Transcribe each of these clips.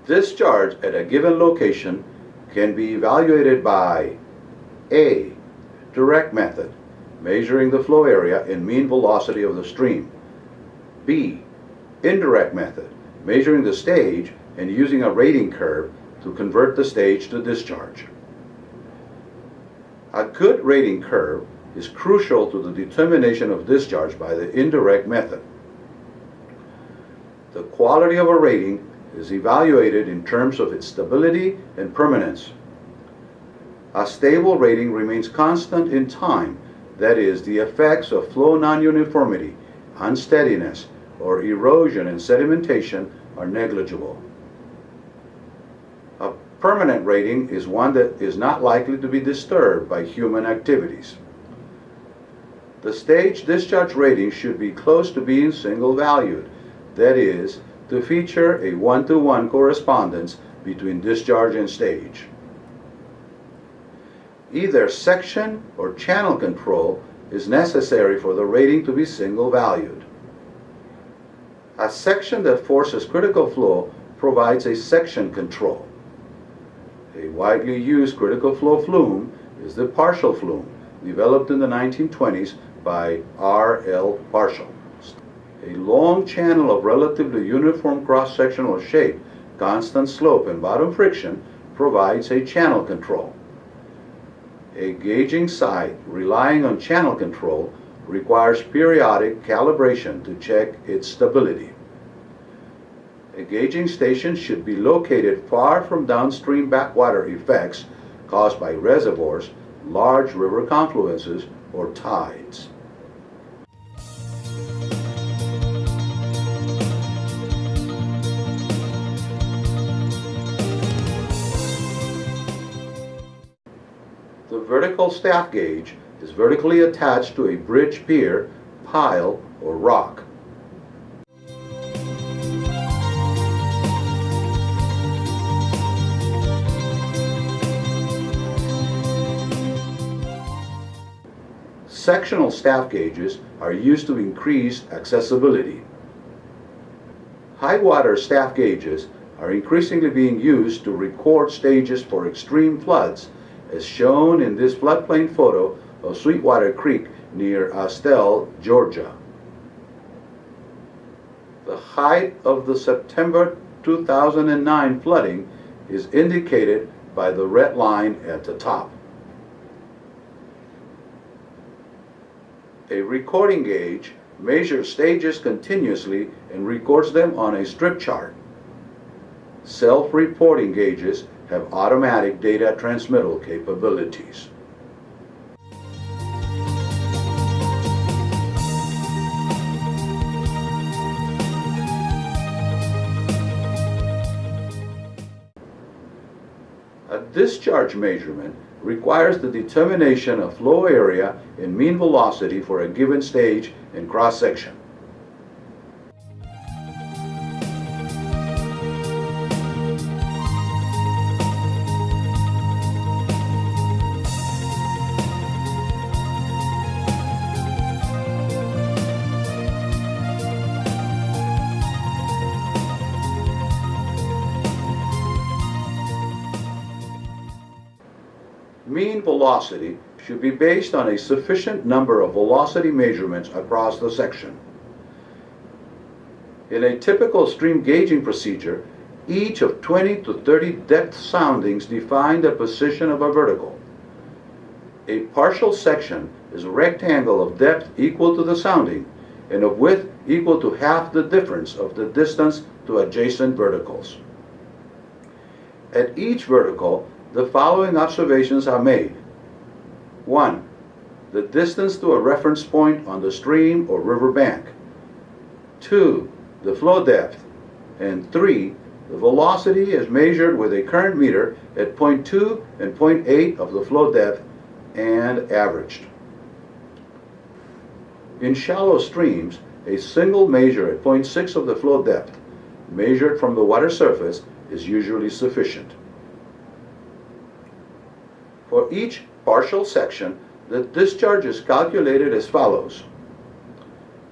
Discharge at a given location can be evaluated by A. Direct method, measuring the flow area and mean velocity of the stream. B. Indirect method, measuring the stage and using a rating curve to convert the stage to discharge. A good rating curve is crucial to the determination of discharge by the indirect method. The quality of a rating is evaluated in terms of its stability and permanence. A stable rating remains constant in time, that is, the effects of flow non-uniformity, unsteadiness, or erosion and sedimentation are negligible. A permanent rating is one that is not likely to be disturbed by human activities. The stage discharge rating should be close to being single-valued, that is, to feature a one-to-one correspondence between discharge and stage. Either section or channel control is necessary for the rating to be single-valued. A section that forces critical flow provides a section control. A widely used critical flow flume is the partial flume, developed in the 1920s by R.L. Partial. A long channel of relatively uniform cross-sectional shape, constant slope, and bottom friction provides a channel control. A gauging site relying on channel control requires periodic calibration to check its stability. A gauging station should be located far from downstream backwater effects caused by reservoirs, large river confluences, or tides. The vertical staff gauge is vertically attached to a bridge pier, pile, or rock. Sectional staff gauges are used to increase accessibility. High water staff gauges are increasingly being used to record stages for extreme floods, as shown in this floodplain photo of Sweetwater Creek near Austell, Georgia. The height of the September 2009 flooding is indicated by the red line at the top. A recording gauge measures stages continuously and records them on a strip chart. Self-reporting gauges have automatic data transmittal capabilities. A discharge measurement requires the determination of flow area and mean velocity for a given stage and cross-section. Mean velocity should be based on a sufficient number of velocity measurements across the section. In a typical stream gauging procedure, each of 20 to 30 depth soundings define the position of a vertical. A partial section is a rectangle of depth equal to the sounding and of width equal to half the difference of the distance to adjacent verticals. At each vertical, the following observations are made. 1. The distance to a reference point on the stream or river bank. 2. The flow depth. And 3. The velocity is measured with a current meter at 0.2 and 0.8 of the flow depth and averaged. In shallow streams, a single measure at 0.6 of the flow depth, measured from the water surface, is usually sufficient. For each partial section, the discharge is calculated as follows,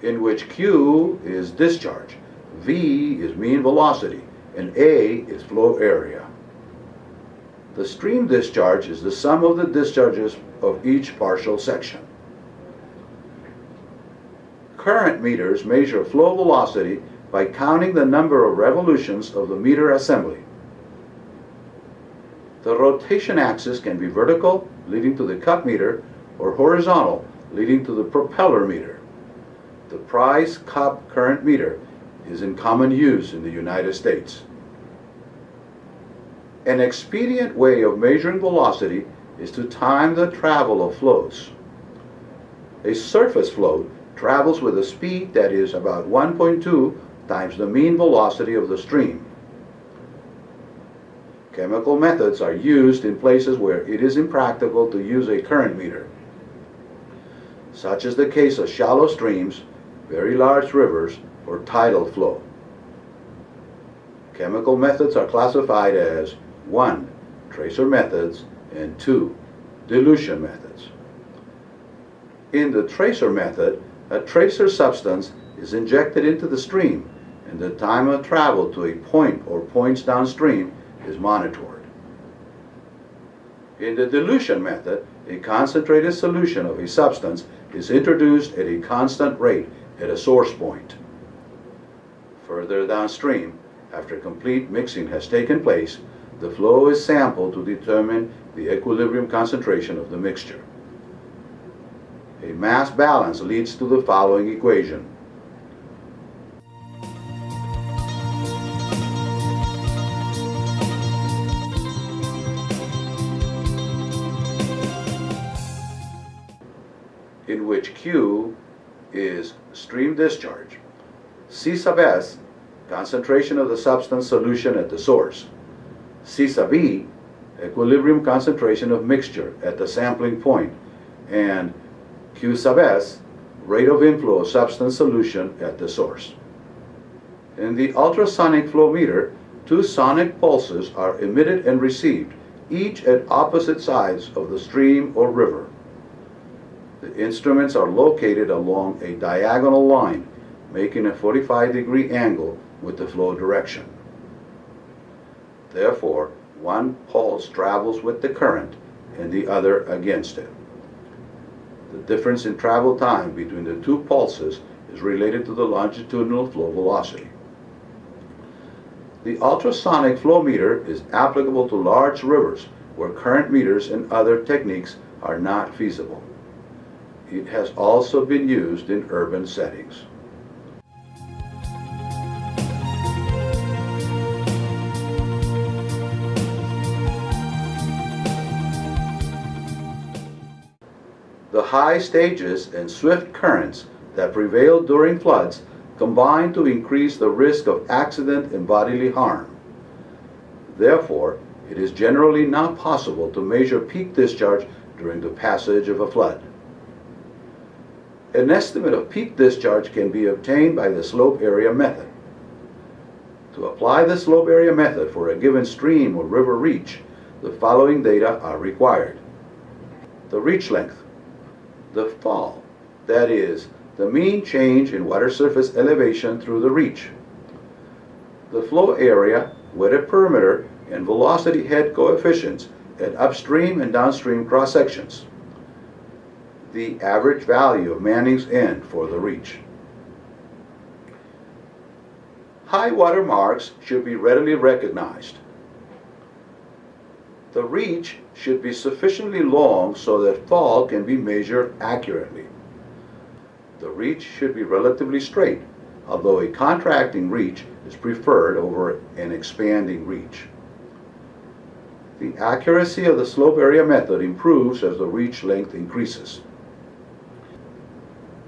in which Q is discharge, V is mean velocity, and A is flow area. The stream discharge is the sum of the discharges of each partial section. Current meters measure flow velocity by counting the number of revolutions of the meter assembly. The rotation axis can be vertical, leading to the cup meter, or horizontal, leading to the propeller meter. The Price cup current meter is in common use in the United States. An expedient way of measuring velocity is to time the travel of flows. A surface flow travels with a speed that is about 1.2 times the mean velocity of the stream. Chemical methods are used in places where it is impractical to use a current meter. Such is the case of shallow streams, very large rivers, or tidal flow. Chemical methods are classified as 1. Tracer methods, and 2. Dilution methods. In the tracer method, a tracer substance is injected into the stream, and the time of travel to a point or points downstream is monitored. In the dilution method, a concentrated solution of a substance is introduced at a constant rate at a source point. Further downstream, after complete mixing has taken place, the flow is sampled to determine the equilibrium concentration of the mixture. A mass balance leads to the following equation. In which Q is stream discharge, C sub S, concentration of the substance solution at the source, C sub E, equilibrium concentration of mixture at the sampling point, and Q sub S, rate of inflow of substance solution at the source. In the ultrasonic flow meter, 2 sonic pulses are emitted and received, each at opposite sides of the stream or river. The instruments are located along a diagonal line, making a 45-degree angle with the flow direction. Therefore, one pulse travels with the current and the other against it. The difference in travel time between the 2 pulses is related to the longitudinal flow velocity. The ultrasonic flow meter is applicable to large rivers where current meters and other techniques are not feasible. It has also been used in urban settings. The high stages and swift currents that prevail during floods combine to increase the risk of accident and bodily harm. Therefore, it is generally not possible to measure peak discharge during the passage of a flood. An estimate of peak discharge can be obtained by the slope area method. To apply the slope area method for a given stream or river reach, the following data are required. The reach length, the fall, that is, the mean change in water surface elevation through the reach, the flow area, wetted perimeter, and velocity head coefficients at upstream and downstream cross sections, the average value of Manning's end for the reach. High water marks should be readily recognized. The reach should be sufficiently long so that fall can be measured accurately. The reach should be relatively straight, although a contracting reach is preferred over an expanding reach. The accuracy of the slope area method improves as the reach length increases.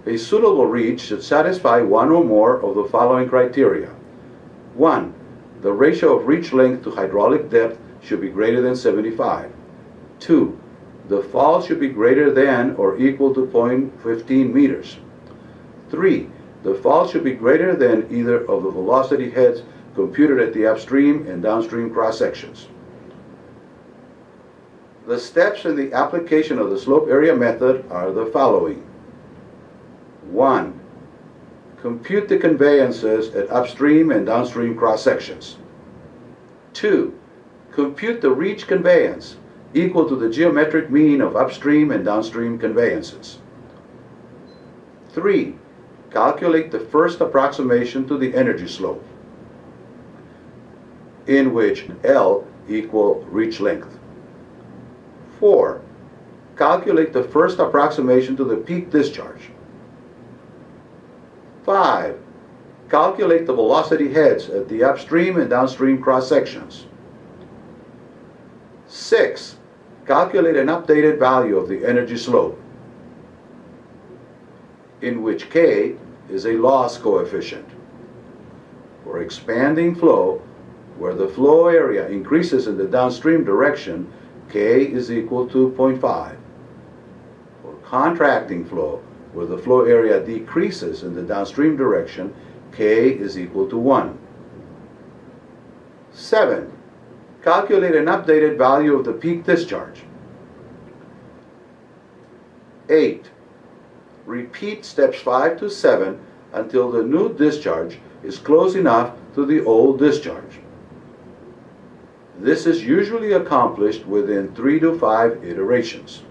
A suitable reach should satisfy one or more of the following criteria. 1. The ratio of reach length to hydraulic depth should be greater than 75. 2. The fall should be greater than or equal to 0.15 meters. 3. The fall should be greater than either of the velocity heads computed at the upstream and downstream cross sections. The steps in the application of the slope area method are the following. 1. Compute the conveyances at upstream and downstream cross sections. 2. Compute the reach conveyance equal to the geometric mean of upstream and downstream conveyances. 3. Calculate the first approximation to the energy slope, in which L equal reach length. 4. Calculate the first approximation to the peak discharge. 5. Calculate the velocity heads at the upstream and downstream cross sections. 6. Calculate an updated value of the energy slope, in which K is a loss coefficient. For expanding flow, where the flow area increases in the downstream direction, K is equal to 0.5. For contracting flow, where the flow area decreases in the downstream direction, K is equal to 1. 7. Calculate an updated value of the peak discharge. 8. Repeat steps 5 to 7 until the new discharge is close enough to the old discharge. This is usually accomplished within 3 to 5 iterations.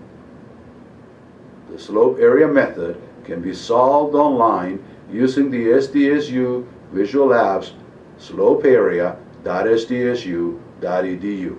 The slope area method can be solved online using the SDSU Visual Labs slopearea.sdsu.edu.